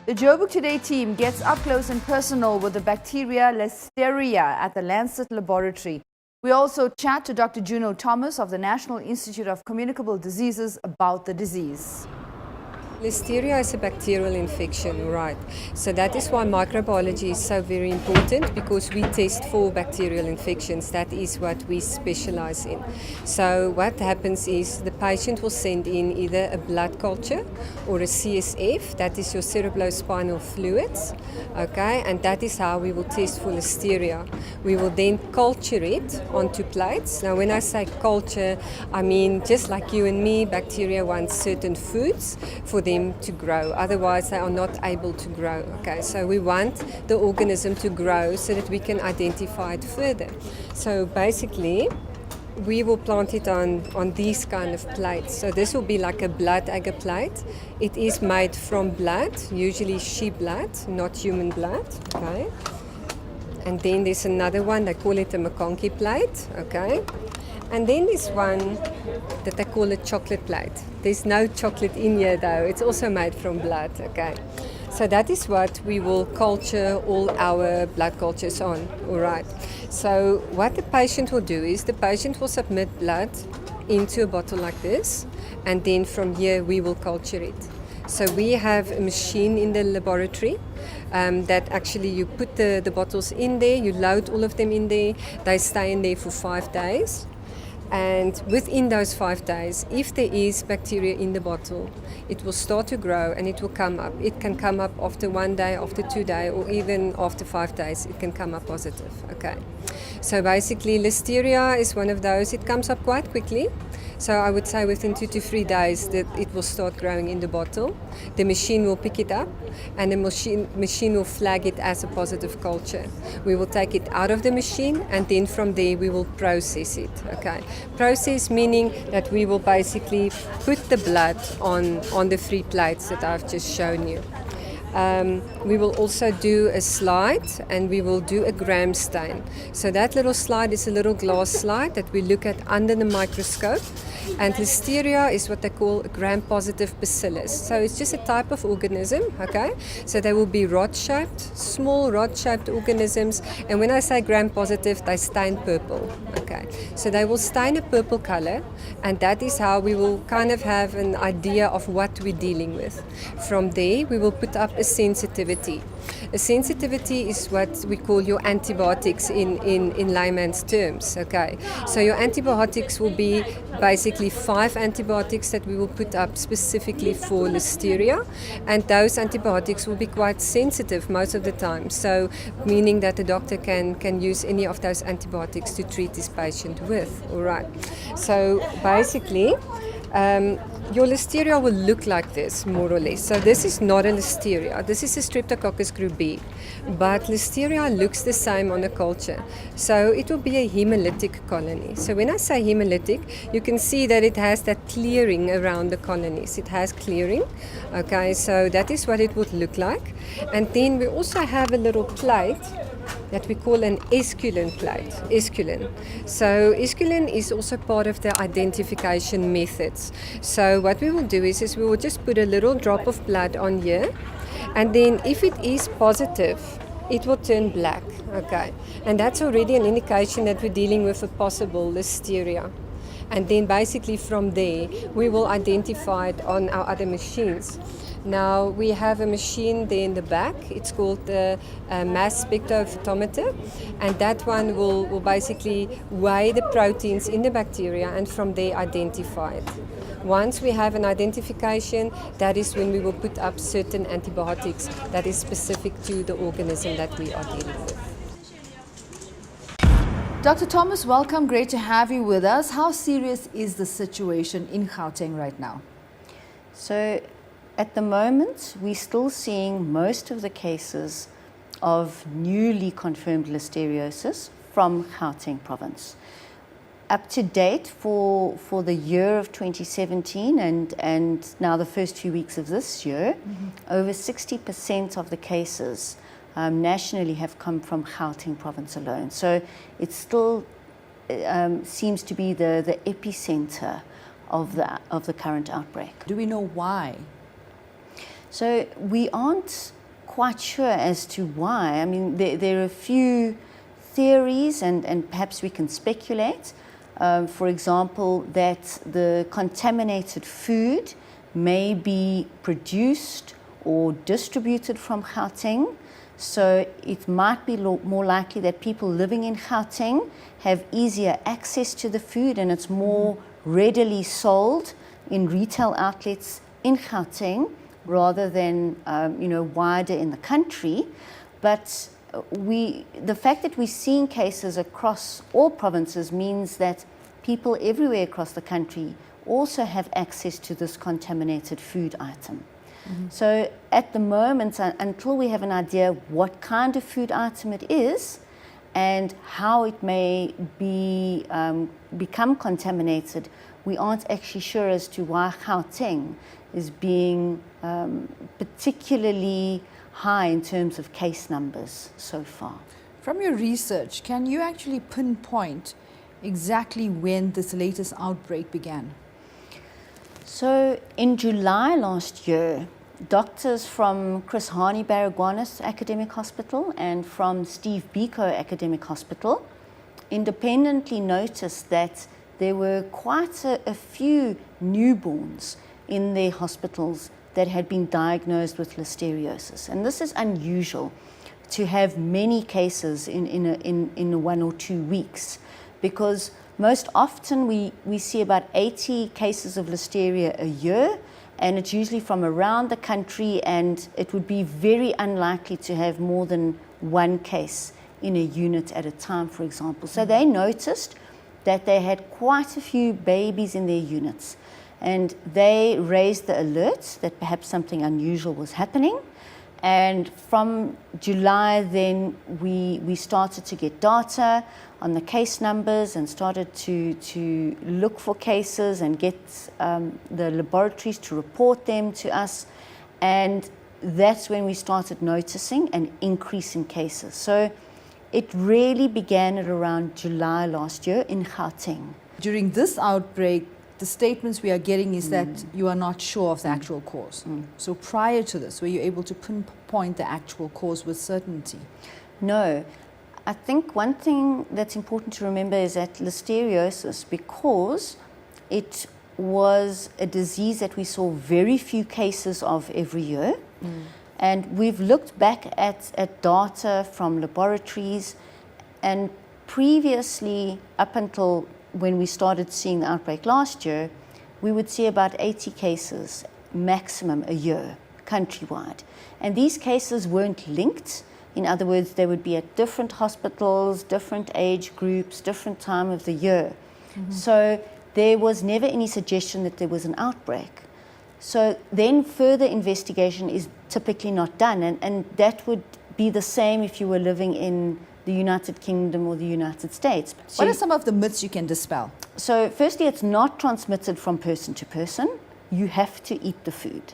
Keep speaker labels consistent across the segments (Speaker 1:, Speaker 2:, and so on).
Speaker 1: The Joburg Today team gets up close and personal with the bacteria Listeria at the Lancet Laboratory. We also chat to Dr. Juno Thomas of the National Institute of Communicable Diseases about the disease.
Speaker 2: Listeria is a bacterial infection, right? So that is why microbiology is so very important, because we test for bacterial infections. That is what we specialize in. So what happens is the patient will send in either a blood culture or a CSF, that is your cerebrospinal fluids, okay? And that is how we will test for Listeria. We will then culture it onto plates. Now when I say culture, I mean just like you and me, bacteria want certain foods for them to grow, otherwise they are not able to grow. Okay, so we want the organism to grow so that we can identify it further. So basically we will plant it on these kind of plates. So this will be like a blood agar plate. It is made from blood, usually sheep blood, not human blood. Okay, and then there's another one, they call it a McConkey plate. Okay, and then this one that they call a chocolate plate. There's no chocolate in here though, it's also made from blood, okay? So that is what we will culture all our blood cultures on, all right? So what the patient will do is the patient will submit blood into a bottle like this, and then from here we will culture it. So we have a machine in the laboratory that actually you put the bottles in there, you load all of them in there, they stay in there for 5 days. And within those 5 days, if there is bacteria in the bottle, it will start to grow and it will come up. It can come up after 1 day, after 2 days, or even after 5 days, it can come up positive. Okay. So basically, Listeria is one of those. It comes up quite quickly. So I would say within 2 to 3 days that it will start growing in the bottle. The machine will pick it up and the machine will flag it as a positive culture. We will take it out of the machine and then from there we will process it. Okay. Process meaning that we will basically put the blood on the 3 plates that I've just shown you. We will also do a slide and we will do a gram stain. So that little slide is a little glass slide that we look at under the microscope. And Listeria is what they call a gram-positive bacillus. So it's just a type of organism, okay? So they will be rod-shaped, small rod-shaped organisms. And when I say gram-positive, they stain purple, okay? So they will stain a purple color, and that is how we will kind of have an idea of what we're dealing with. From there, we will put up a sensitivity. A sensitivity is what we call your antibiotics in layman's terms, okay? So your antibiotics will be basically 5 antibiotics that we will put up specifically for Listeria, and those antibiotics will be quite sensitive most of the time, so meaning that the doctor can use any of those antibiotics to treat this patient with, all right? So basically, your Listeria will look like this, more or less. So this is not a Listeria. This is a Streptococcus grubi. But Listeria looks the same on a culture. So it will be a hemolytic colony. So when I say hemolytic, you can see that it has that clearing around the colonies. It has clearing. Okay, so that is what it would look like. And then we also have a little plate that we call an esculin plate, esculin. So esculin is also part of the identification methods. So what we will do is we will just put a little drop of blood on here, and then if it is positive, it will turn black, okay? And that's already an indication that we're dealing with a possible Listeria. And then basically from there, we will identify it on our other machines. Now we have a machine there in the back. It's called the mass spectrophotometer, and that one will basically weigh the proteins in the bacteria and from there identify it. Once we have an identification, that is when we will put up certain antibiotics that is specific to the organism that we are dealing with.
Speaker 1: Dr. Thomas, welcome. Great to have you with us. How serious is the situation in Gauteng right now?
Speaker 3: So at the moment, we're still seeing most of the cases of newly confirmed Listeriosis from Gauteng province. Up to date for the year of 2017 and now the first few weeks of this year, over 60% of the cases nationally have come from Gauteng province alone. So it still seems to be the epicenter of the current outbreak.
Speaker 1: Do we know why?
Speaker 3: So we aren't quite sure as to why. I mean, there are a few theories, and perhaps we can speculate. For example, that the contaminated food may be produced or distributed from Gauteng. So it might be more likely that people living in Gauteng have easier access to the food, and it's more readily sold in retail outlets in Gauteng rather than wider in the country. But the fact that we're seeing cases across all provinces means that people everywhere across the country also have access to this contaminated food item. So at the moment, until we have an idea what kind of food item it is and how it may be become contaminated, we aren't actually sure as to why Gauteng is being particularly high in terms of case numbers so far.
Speaker 1: From your research, can you actually pinpoint exactly when this latest outbreak began?
Speaker 3: So in July last year, doctors from Chris Hani Baragwanath Academic Hospital and from Steve Biko Academic Hospital independently noticed that there were quite a few newborns in their hospitals that had been diagnosed with listeriosis. And this is unusual, to have many cases in 1 or 2 weeks, because most often we see about 80 cases of listeria a year, and it's usually from around the country, and it would be very unlikely to have more than one case in a unit at a time, for example. So they noticed that they had quite a few babies in their units, and they raised the alert that perhaps something unusual was happening. And from July then we started to get data on the case numbers and started to look for cases and get the laboratories to report them to us. And that's when we started noticing an increase in cases. So it really began at around July last year in Gauteng.
Speaker 1: During this outbreak, the statements we are getting is that you are not sure of the actual cause. So prior to this, were you able to pinpoint the actual cause with certainty?
Speaker 3: No. I think one thing that's important to remember is that listeriosis, because it was a disease that we saw very few cases of every year, and we've looked back at data from laboratories, and previously, up until when we started seeing the outbreak last year, we would see about 80 cases maximum a year countrywide. And these cases weren't linked. In other words, they would be at different hospitals, different age groups, different time of the year. So there was never any suggestion that there was an outbreak. So then further investigation is typically not done, and that would be the same if you were living in the United Kingdom or the United States. So
Speaker 1: what are some of the myths you can dispel?
Speaker 3: So firstly, it's not transmitted from person to person. You have to eat the food.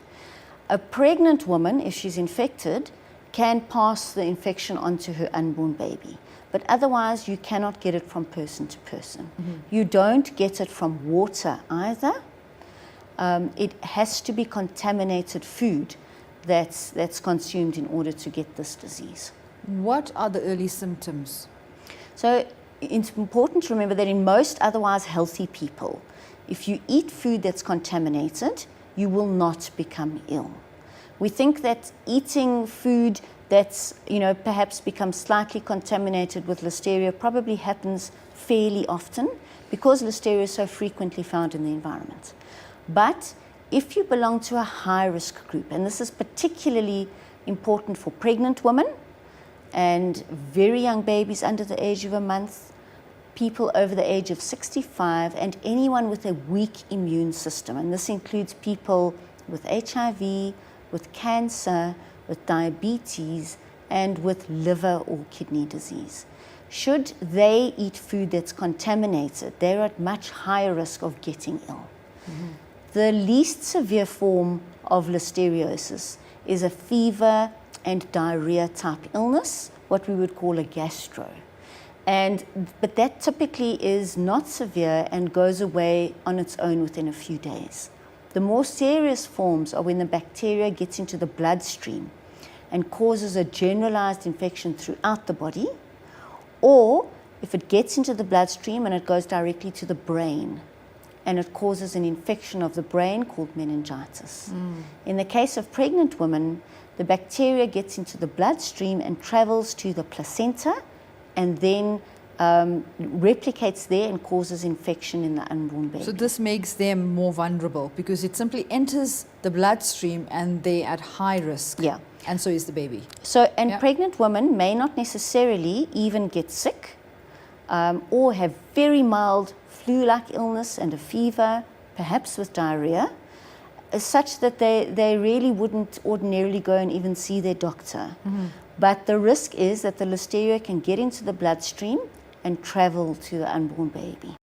Speaker 3: A pregnant woman, if she's infected, can pass the infection on to her unborn baby. But otherwise, you cannot get it from person to person. You don't get it from water either. It has to be contaminated food that's consumed in order to get this disease.
Speaker 1: What are the early symptoms?
Speaker 3: So it's important to remember that in most otherwise healthy people, if you eat food that's contaminated, you will not become ill. We think that eating food that's, perhaps becomes slightly contaminated with listeria probably happens fairly often because listeria is so frequently found in the environment. But if you belong to a high-risk group, and this is particularly important for pregnant women and very young babies under the age of a month, people over the age of 65, and anyone with a weak immune system, and this includes people with HIV, with cancer, with diabetes, and with liver or kidney disease. Should they eat food that's contaminated, they're at much higher risk of getting ill. The least severe form of listeriosis is a fever and diarrhea type illness, what we would call a gastro. But that typically is not severe and goes away on its own within a few days. The more serious forms are when the bacteria gets into the bloodstream and causes a generalized infection throughout the body, or if it gets into the bloodstream and it goes directly to the brain and it causes an infection of the brain called meningitis. In the case of pregnant women, the bacteria gets into the bloodstream and travels to the placenta and then replicates there and causes infection in the unborn baby.
Speaker 1: So this makes them more vulnerable because it simply enters the bloodstream and they're at high risk.
Speaker 3: Yeah.
Speaker 1: And so is the baby.
Speaker 3: So, and pregnant women may not necessarily even get sick or have very mild flu-like illness and a fever, perhaps with diarrhea, such that they really wouldn't ordinarily go and even see their doctor. But the risk is that the Listeria can get into the bloodstream and travel to the unborn baby.